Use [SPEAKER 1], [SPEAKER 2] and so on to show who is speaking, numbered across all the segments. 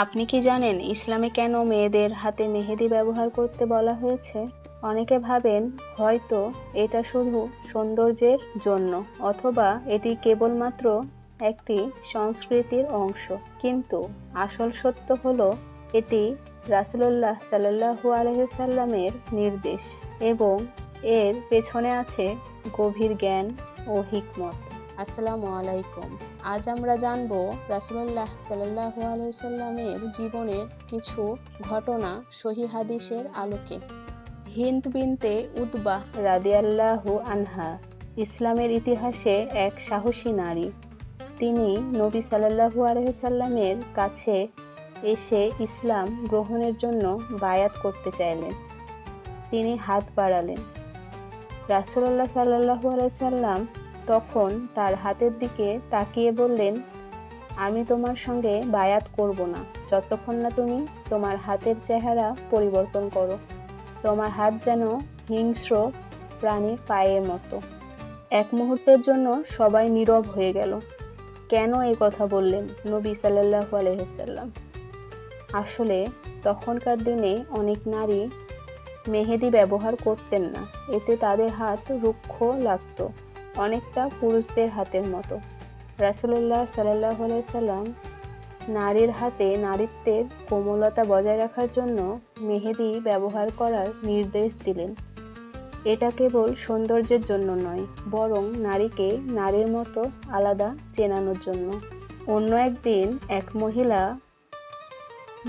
[SPEAKER 1] আপনি কি জানেন ইসলামে কেন মেয়েদের হাতে মেহেদি ব্যবহার করতে বলা হয়েছে? অনেকে ভাবেন হয়তো এটা শুধু সৌন্দর্যের জন্য অথবা এটি কেবলমাত্র একটি সংস্কৃতির অংশ। কিন্তু আসল সত্য হলো এটি রাসূলুল্লাহ সাল্লাল্লাহু আলাইহি ওয়াসাল্লামের নির্দেশ এবং এর পেছনে আছে গভীর জ্ঞান ও হিকমত। আসসালামু আলাইকুম। আজ আমরা জানব রাসূলুল্লাহ সাল্লাল্লাহু আলাইহি ওয়াসাল্লামের জীবনের কিছু ঘটনা সহিহ হাদিসের আলোকে। হিন্দ বিনতে উতবাহ রাদিয়াল্লাহু আনহা ইসলামের ইতিহাসে এক সাহসী নারী। তিনি নবী সাল্লাল্লাহু আলাইহি ওয়াসাল্লামের কাছে এসে ইসলাম গ্রহণের জন্য বায়াত করতে চাইলেন। তিনি হাত বাড়ালেন। রাসূলুল্লাহ সাল্লাল্লাহু আলাইহি ওয়াসাল্লাম তখন তার হাতের দিকে তাকিয়ে বললেন, আমি তোমার সঙ্গে বায়াত করব না যতক্ষণ না তুমি তোমার হাতের চেহারা পরিবর্তন করো। তোমার হাত যেন হিংস্র প্রাণীর পায়ের মতো। এক মুহূর্তের জন্য সবাই নীরব হয়ে গেল। কেন এই কথা বললেন নবী সাল্লাল্লাহু আলাইহি ওয়াসাল্লাম? আসলে তখনকার দিনে অনেক নারী মেহেদি ব্যবহার করতেন না। এতে তাদের হাত রুক্ষ লাগতো, অনেকটা পুরুষদের হাতের মতো। রাসূলুল্লাহ সাল্লাল্লাহু আলাইহি ওয়াসাল্লাম নারীর হাতে নারীত্বের কোমলতা বজায় রাখার জন্য মেহেদি ব্যবহার করার নির্দেশ দিলেন। এটা কেবল সৌন্দর্যের জন্য নয়, বরং নারীকে নারীর মতো আলাদা চেনানোর জন্য। অন্য একদিন এক মহিলা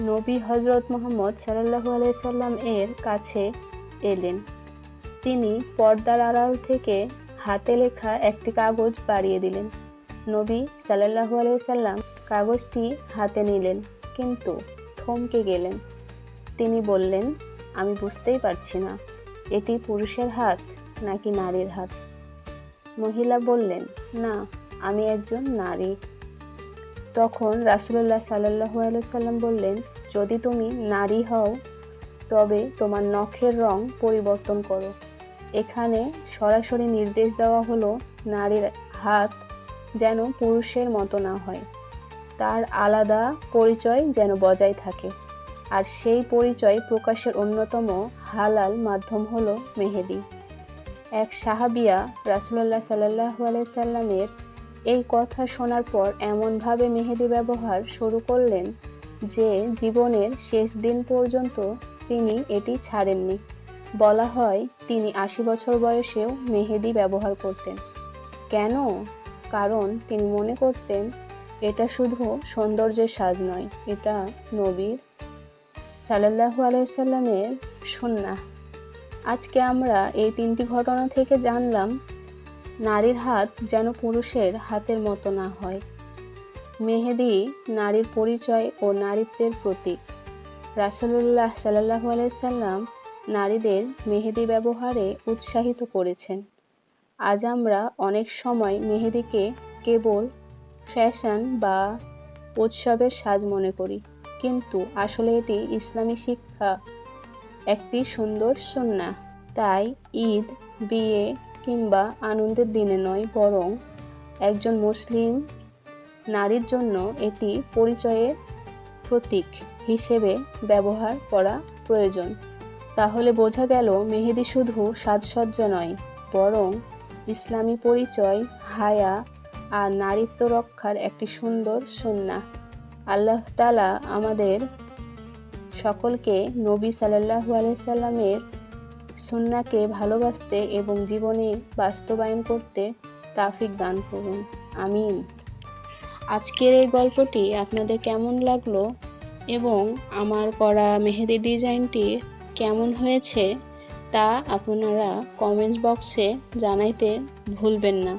[SPEAKER 1] নবী হযরত মুহাম্মদ সাল্লাল্লাহু আলাইহি ওয়াসাল্লাম এর কাছে এলেন। তিনি পর্দার আড়াল থেকে হাতে লেখা একটি কাগজ বাড়িয়ে দিলেন। নবী সাল্লাল্লাহু আলাইহি ওয়াসাল্লাম কাগজটি হাতে নিলেন, কিন্তু থমকে গেলেন। তিনি বললেন, আমি বুঝতেই পারছি না, এটি পুরুষের হাত নাকি নারীর হাত? মহিলা বললেন, না, আমি একজন নারী। তখন রাসূলুল্লাহ সাল্লাল্লাহু আলাইহি ওয়াসাল্লাম বললেন, যদি তুমি নারী হও তবে তোমার নখের রং পরিবর্তন করো। এখানে সরাসরি নির্দেশ দেওয়া হলো নারীর হাত যেন পুরুষের মতো না হয়, তার আলাদা পরিচয় যেন বজায় থাকে। আর সেই পরিচয় প্রকাশের অন্যতম হালাল মাধ্যম হলো মেহেদি। এক সাহাবিয়া রাসূলুল্লাহ সাল্লাল্লাহু আলাইহি ওয়াসাল্লামের এই কথা শোনার পর এমনভাবে মেহেদি ব্যবহার শুরু করলেন যে জীবনের শেষ দিন পর্যন্ত তিনি এটি ছাড়েননি। বলা হয় তিনি ৮০ বছর বয়সেও মেহেদি ব্যবহার করতেন। কেন? কারণ তিনি মনে করতেন এটা শুধু সৌন্দর্যের সাজ নয়, এটা নবীর সাল্লাল্লাহু আলাইহি ওয়াসাল্লামের সুন্নাহ। আজকে আমরা এই ৩টি ঘটনা থেকে জানলাম নারীর হাত যেন পুরুষের হাতের মতো না হয়। মেহেদি নারীর পরিচয় ও নারীত্বের প্রতীক। রাসূলুল্লাহ সাল্লাল্লাহু আলাইহি ওয়াসাল্লাম নারীদের মেহেদি ব্যবহারে উৎসাহিত করেছেন। আজ আমরা অনেক সময় মেহেদিকে কেবল ফ্যাশন বা উৎসবের সাজ মনে করি, কিন্তু আসলে এটি ইসলামী শিক্ষা, একটি সুন্দর সুন্নাহ। তাই ঈদ, বিয়ে কিংবা আনন্দের দিনে নয়, বরং একজন মুসলিম নারীর জন্য এটি পরিচয়ের প্রতীক হিসেবে ব্যবহার করা প্রয়োজন। তাহলে বোঝা গেল মেহেদি শুধু সাজসজ্জা নয়, বরং ইসলামী পরিচয়, হায়া আর নারীত্ব রক্ষার একটি সুন্দর সুন্নাহ। আল্লাহ তাআলা আমাদের সকলকে নবী সাল্লাল্লাহু আলাইহি ওয়াসাল্লামের সুন্নাহকে ভালোবাসতে এবং জীবনে বাস্তবায়ন করতে তৌফিক দান করুন। আমিন। আজকের এই গল্পটি আপনাদের কেমন লাগলো এবং আমার করা মেহেদি ডিজাইনটি কেমন হয়েছে তা আপনারা কমেন্টস বক্সে জানাইতে ভুলবেন না।